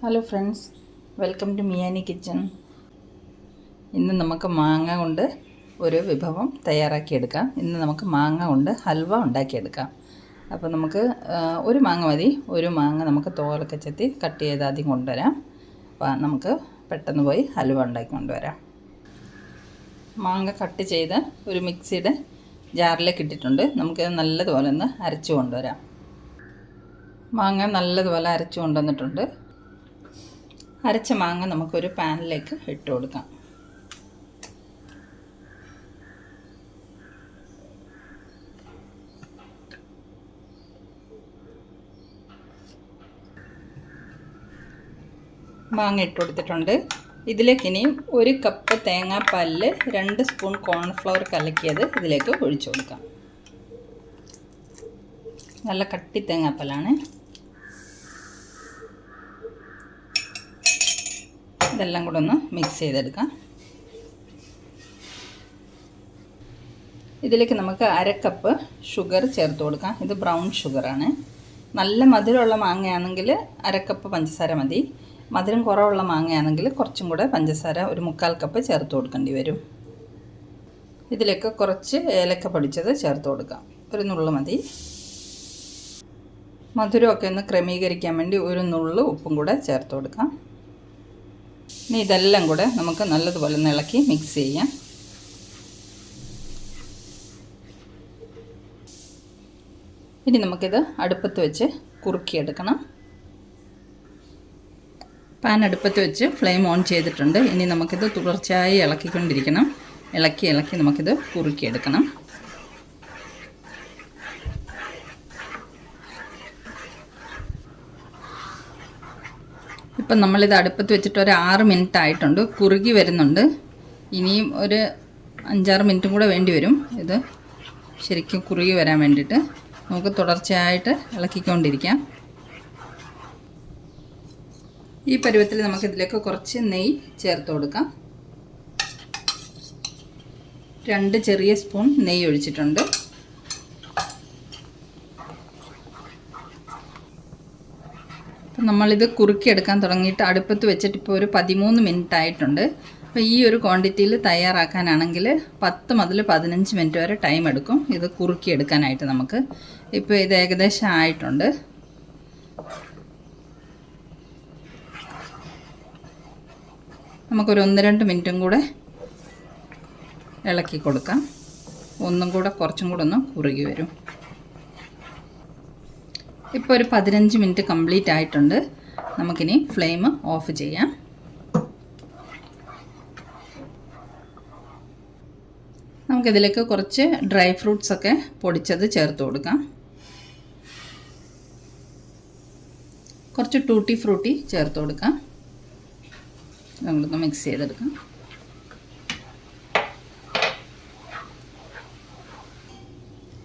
Hello friends, welcome to Miyani kitchen. ഇന്ന് നമുക്ക് മാങ്ങ കൊണ്ട് ഒരു വിഭവം തയ്യാറാക്കിയെടുക്കാം. ഇന്ന് നമുക്ക് മാങ്ങ കൊണ്ട് ഹൽവ ഉണ്ടാക്കിയെടുക്കാം. അപ്പോൾ നമുക്ക് ഒരു മാങ്ങ മതി. ഒരു മാങ്ങ നമുക്ക് തോലൊക്കെ ചെത്തി കട്ട് ചെയ്ത് ആദ്യം കൊണ്ടുവരാം. അപ്പോൾ നമുക്ക് പെട്ടെന്ന് പോയി ഹൽവ ഉണ്ടാക്കി കൊണ്ടുവരാം. മാങ്ങ കട്ട് ചെയ്ത് ഒരു മിക്സിയുടെ ജാറിലേക്ക് ഇട്ടിട്ടുണ്ട്. നമുക്കത് നല്ലതുപോലെ ഒന്ന് അരച്ചു കൊണ്ടുവരാം. മാങ്ങ നല്ലതുപോലെ അരച്ചു കൊണ്ടുവന്നിട്ടുണ്ട്. അരച്ച മാങ്ങ നമുക്കൊരു പാനിലേക്ക് ഇട്ട് കൊടുക്കാം. മാങ്ങ ഇട്ട് കൊടുത്തിട്ടുണ്ട്. ഇതിലേക്ക് ഇനി 1 കപ്പ് തേങ്ങാപ്പാലിൽ 2 സ്പൂൺ കോൺഫ്ലവർ കലക്കിയത് ഇതിലേക്ക് ഒഴിച്ചു കൊടുക്കാം. നല്ല കട്ടി തേങ്ങാപ്പാലാണ്. ഇതെല്ലാം കൂടെ ഒന്ന് മിക്സ് ചെയ്തെടുക്കാം. ഇതിലേക്ക് നമുക്ക് 1/2 കപ്പ് ഷുഗർ ചേർത്ത് കൊടുക്കാം. ഇത് ബ്രൗൺ ഷുഗറാണ്. നല്ല മധുരമുള്ള മാങ്ങയാണെങ്കിൽ 1/2 കപ്പ് പഞ്ചസാര മതി. മധുരം കുറവുള്ള മാങ്ങയാണെങ്കിൽ കുറച്ചും കൂടെ പഞ്ചസാര ഒരു 1/4 കപ്പ് ചേർത്ത് കൊടുക്കേണ്ടി വരും. ഇതിലേക്ക് കുറച്ച് ഏലക്ക പൊടിച്ചത് ചേർത്ത് കൊടുക്കാം. ഒരു നുള്ളു മതി. മധുരമൊക്കെ ഒന്ന് ക്രമീകരിക്കാൻ വേണ്ടി ഒരു നുള്ളു ഉപ്പും കൂടെ ചേർത്ത് കൊടുക്കാം. ഇനി ഇതെല്ലാം കൂടെ നമുക്ക് നല്ലതുപോലെ ഇളക്കി മിക്സ് ചെയ്യാം. ഇനി നമുക്കിത് അടുപ്പത്ത് വെച്ച് കുറുക്കിയെടുക്കണം. പാൻ അടുപ്പത്ത് വെച്ച് ഫ്ലെയിം ഓൺ ചെയ്തിട്ടുണ്ട്. ഇനി നമുക്കിത് തുടർച്ചയായി ഇളക്കിക്കൊണ്ടിരിക്കണം. ഇളക്കി നമുക്കിത് കുറുക്കിയെടുക്കണം. ഇപ്പം നമ്മളിത് അടുപ്പത്ത് വെച്ചിട്ട് ഒരു 6 മിനിറ്റ് ആയിട്ടുണ്ട്. കുറുകി വരുന്നുണ്ട്. ഇനിയും ഒരു 5-6 മിനിറ്റും കൂടെ വേണ്ടി വരും ഇത് ശരിക്കും കുറുകി വരാൻ വേണ്ടിയിട്ട്. നമുക്ക് തുടർച്ചയായിട്ട് ഇളക്കിക്കൊണ്ടിരിക്കാം. ഈ പരുവത്തിൽ നമുക്കിതിലേക്ക് കുറച്ച് നെയ്യ് ചേർത്ത് കൊടുക്കാം. 2 ചെറിയ സ്പൂൺ നെയ്യ് ഒഴിച്ചിട്ടുണ്ട്. അപ്പം നമ്മളിത് കുറുക്കിയെടുക്കാൻ തുടങ്ങിയിട്ട് അടുപ്പത്ത് വെച്ചിട്ട് ഇപ്പോൾ ഒരു 13 മിനിറ്റ് ആയിട്ടുണ്ട്. അപ്പോൾ ഈ ഒരു ക്വാണ്ടിറ്റിയിൽ തയ്യാറാക്കാനാണെങ്കിൽ 10 മുതൽ 15 മിനിറ്റ് വരെ ടൈം എടുക്കും ഇത് കുറുക്കിയെടുക്കാനായിട്ട് നമുക്ക്. ഇപ്പോൾ ഇത് ഏകദേശം ആയിട്ടുണ്ട്. നമുക്കൊരു 1-2 മിനിറ്റും കൂടെ ഇളക്കി കൊടുക്കാം. ഒന്നും കൂടെ കുറച്ചും കൂടെ ഒന്ന് കുറുകി വരും. ഇപ്പോൾ ഒരു 15 മിനിറ്റ് കംപ്ലീറ്റ് ആയിട്ടുണ്ട്. നമുക്കിനി ഫ്ലെയിം ഓഫ് ചെയ്യാം. നമുക്കിതിലേക്ക് കുറച്ച് ഡ്രൈ ഫ്രൂട്ട്സൊക്കെ പൊടിച്ചത് ചേർത്ത് കൊടുക്കാം. കുറച്ച് ടൂട്ടി ഫ്രൂട്ടി ചേർത്ത് കൊടുക്കാം. നമ്മളൊന്ന് മിക്സ് ചെയ്തെടുക്കാം.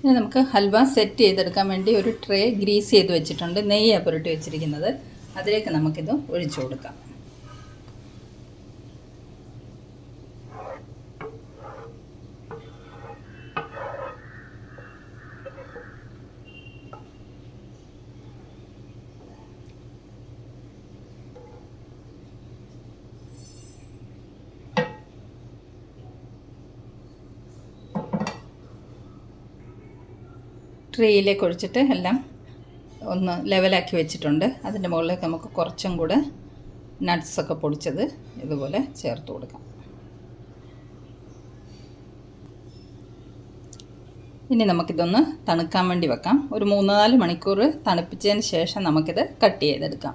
ഇനി നമുക്ക് ഹൽവ സെറ്റ് ചെയ്തെടുക്കാൻ വേണ്ടി ഒരു ട്രേ ഗ്രീസ് ചെയ്ത് വെച്ചിട്ടുണ്ട്. നെയ്യാണ് പുരട്ടി വെച്ചിരിക്കുന്നത്. അതിലേക്ക് നമുക്കിത് ഒഴിച്ചു കൊടുക്കാം. ട്രേയിലേക്ക് ഒഴിച്ചിട്ട് എല്ലാം ഒന്ന് ലെവലാക്കി വെച്ചിട്ടുണ്ട്. അതിൻ്റെ മുകളിലേക്ക് നമുക്ക് കുറച്ചും കൂടെ നട്ട്സൊക്കെ പൊടിച്ചത് ഇതുപോലെ ചേർത്ത് കൊടുക്കാം. ഇനി നമുക്കിതൊന്ന് തണുക്കാൻ വേണ്ടി വെക്കാം. ഒരു 3-4 മണിക്കൂർ തണുപ്പിച്ചതിന് ശേഷം നമുക്കിത് കട്ട് ചെയ്തെടുക്കാം.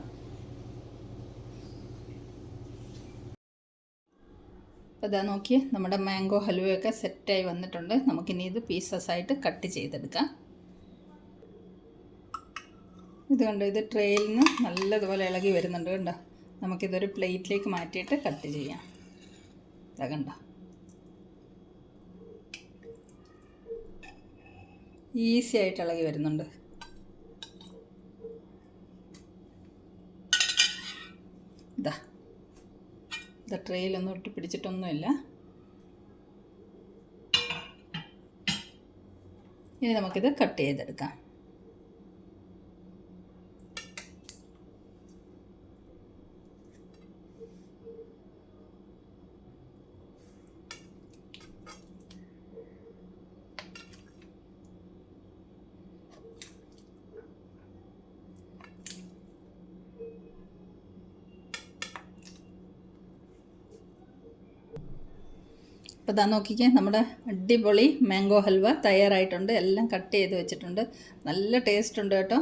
അപ്പോൾ ഇതാ നോക്കിയേ, നമ്മുടെ മാംഗോ ഹലുവയൊക്കെ സെറ്റായി വന്നിട്ടുണ്ട്. നമുക്കിനി ഇത് പീസസ് ആയിട്ട് കട്ട് ചെയ്തെടുക്കാം. ഇതുകൊണ്ട് ഇത് ട്രേയിൽ നിന്ന് നല്ലതുപോലെ ഇളകി വരുന്നുണ്ട്. കണ്ടോ? നമുക്കിതൊരു പ്ലേറ്റിലേക്ക് മാറ്റിയിട്ട് കട്ട് ചെയ്യാം. ഇതാ കണ്ടോ? ഈസി ആയിട്ട് ഇളകി വരുന്നുണ്ട്. ഇതാ ട്രേയിലൊന്നും ഒട്ടി പിടിച്ചിട്ടൊന്നുമില്ല. ഇനി നമുക്കിത് കട്ട് ചെയ്തെടുക്കാം. അപ്പോൾ ഇതാ നോക്കിക്കേ, നമ്മുടെ അടിപൊളി മാംഗോ ഹൽവ തയ്യാറായിട്ടുണ്ട്. എല്ലാം കട്ട് ചെയ്ത് വെച്ചിട്ടുണ്ട്. നല്ല ടേസ്റ്റ് ഉണ്ട് കേട്ടോ.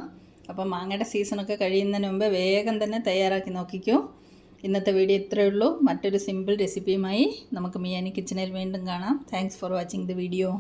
അപ്പോൾ മാങ്ങയുടെ സീസണൊക്കെ കഴിയുന്നതിന് മുമ്പ് വേഗം തന്നെ തയ്യാറാക്കി നോക്കിക്കോ. ഇന്നത്തെ വീഡിയോ ഇത്രയേ ഉള്ളൂ. മറ്റൊരു സിമ്പിൾ റെസിപ്പിയുമായി നമുക്ക് മിയാനി കിച്ചണിൽ വീണ്ടും കാണാം. Thanks for watching the video.